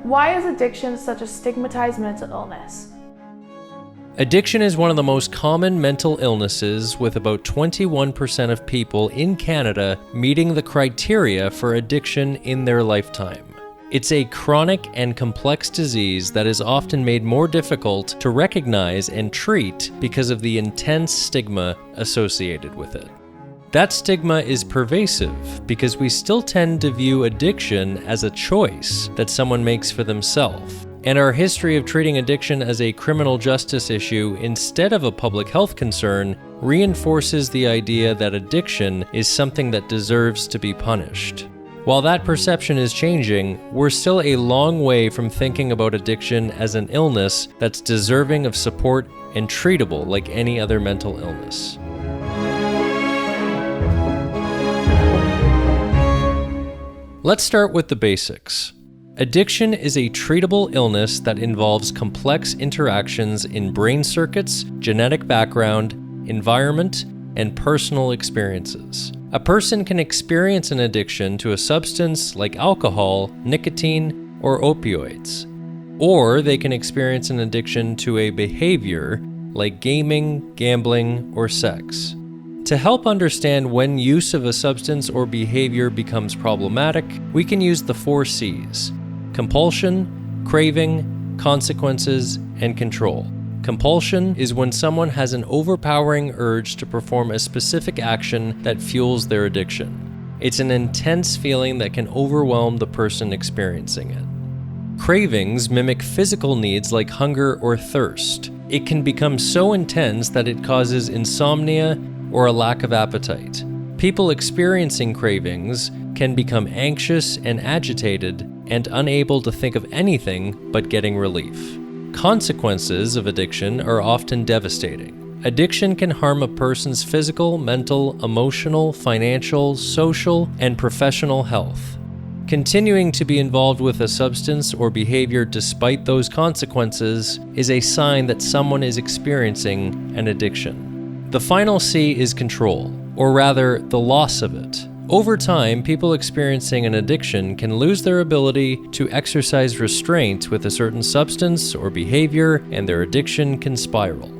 Why is addiction such a stigmatized mental illness? Addiction is one of the most common mental illnesses, with about 21% of people in Canada meeting the criteria for addiction in their lifetime. It's a chronic and complex disease that is often made more difficult to recognize and treat because of the intense stigma associated with it. That stigma is pervasive because we still tend to view addiction as a choice that someone makes for themselves. And our history of treating addiction as a criminal justice issue instead of a public health concern reinforces the idea that addiction is something that deserves to be punished. While that perception is changing, we're still a long way from thinking about addiction as an illness that's deserving of support and treatable like any other mental illness. Let's start with the basics. Addiction is a treatable illness that involves complex interactions in brain circuits, genetic background, environment, and personal experiences. A person can experience an addiction to a substance like alcohol, nicotine, or opioids. Or they can experience an addiction to a behavior like gaming, gambling, or sex. To help understand when use of a substance or behavior becomes problematic, we can use the 4 C's: compulsion, craving, consequences, and control. Compulsion is when someone has an overpowering urge to perform a specific action that fuels their addiction. It's an intense feeling that can overwhelm the person experiencing it. Cravings mimic physical needs like hunger or thirst. It can become so intense that it causes insomnia or a lack of appetite. People experiencing cravings can become anxious and agitated and unable to think of anything but getting relief. Consequences of addiction are often devastating. Addiction can harm a person's physical, mental, emotional, financial, social, and professional health. Continuing to be involved with a substance or behavior despite those consequences is a sign that someone is experiencing an addiction. The final C is control, or rather, the loss of it. Over time, people experiencing an addiction can lose their ability to exercise restraint with a certain substance or behavior, and their addiction can spiral.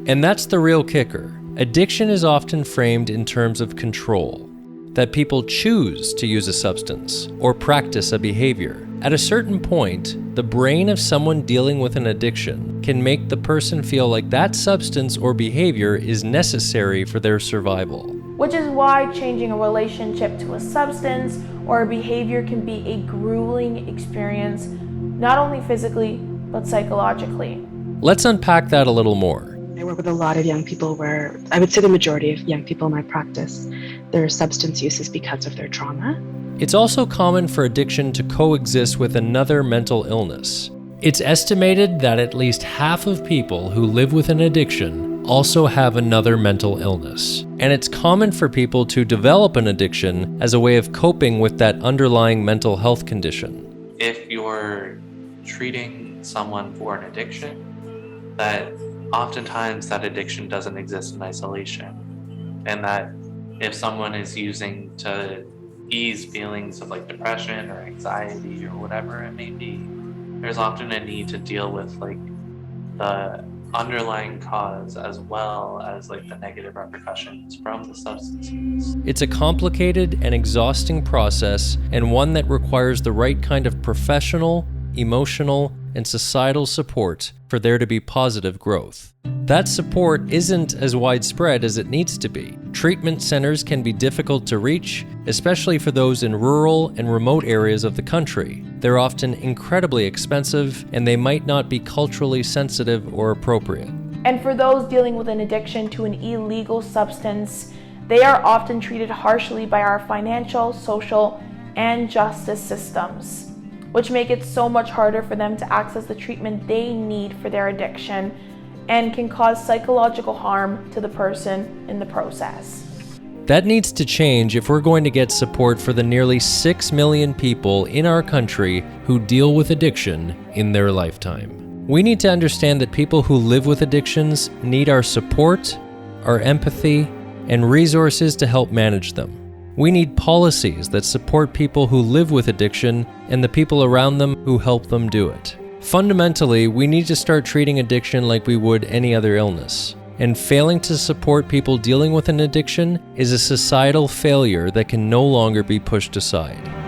And that's the real kicker. Addiction is often framed in terms of control, that people choose to use a substance or practice a behavior. At a certain point, the brain of someone dealing with an addiction can make the person feel like that substance or behavior is necessary for their survival. Which is why changing a relationship to a substance or a behavior can be a grueling experience, not only physically, but psychologically. Let's unpack that a little more. I work with a lot of young people where I would say the majority of young people in my practice, their substance use is because of their trauma. It's also common for addiction to coexist with another mental illness. It's estimated that at least half of people who live with an addiction also have another mental illness. And it's common for people to develop an addiction as a way of coping with that underlying mental health condition. If you're treating someone for an addiction, that oftentimes that addiction doesn't exist in isolation. And that if someone is using to ease feelings of like depression or anxiety or whatever it may be, there's often a need to deal with like the underlying cause as well as like the negative repercussions from the substance use. It's a complicated and exhausting process, and one that requires the right kind of professional, emotional, and societal support for there to be positive growth. That support isn't as widespread as it needs to be. Treatment centers can be difficult to reach, especially for those in rural and remote areas of the country. They're often incredibly expensive, and they might not be culturally sensitive or appropriate. And for those dealing with an addiction to an illegal substance, they are often treated harshly by our financial, social, and justice systems, which make it so much harder for them to access the treatment they need for their addiction, and can cause psychological harm to the person in the process. That needs to change if we're going to get support for the nearly 6 million people in our country who deal with addiction in their lifetime. We need to understand that people who live with addictions need our support, our empathy, and resources to help manage them. We need policies that support people who live with addiction and the people around them who help them do it. Fundamentally, we need to start treating addiction like we would any other illness. And failing to support people dealing with an addiction is a societal failure that can no longer be pushed aside.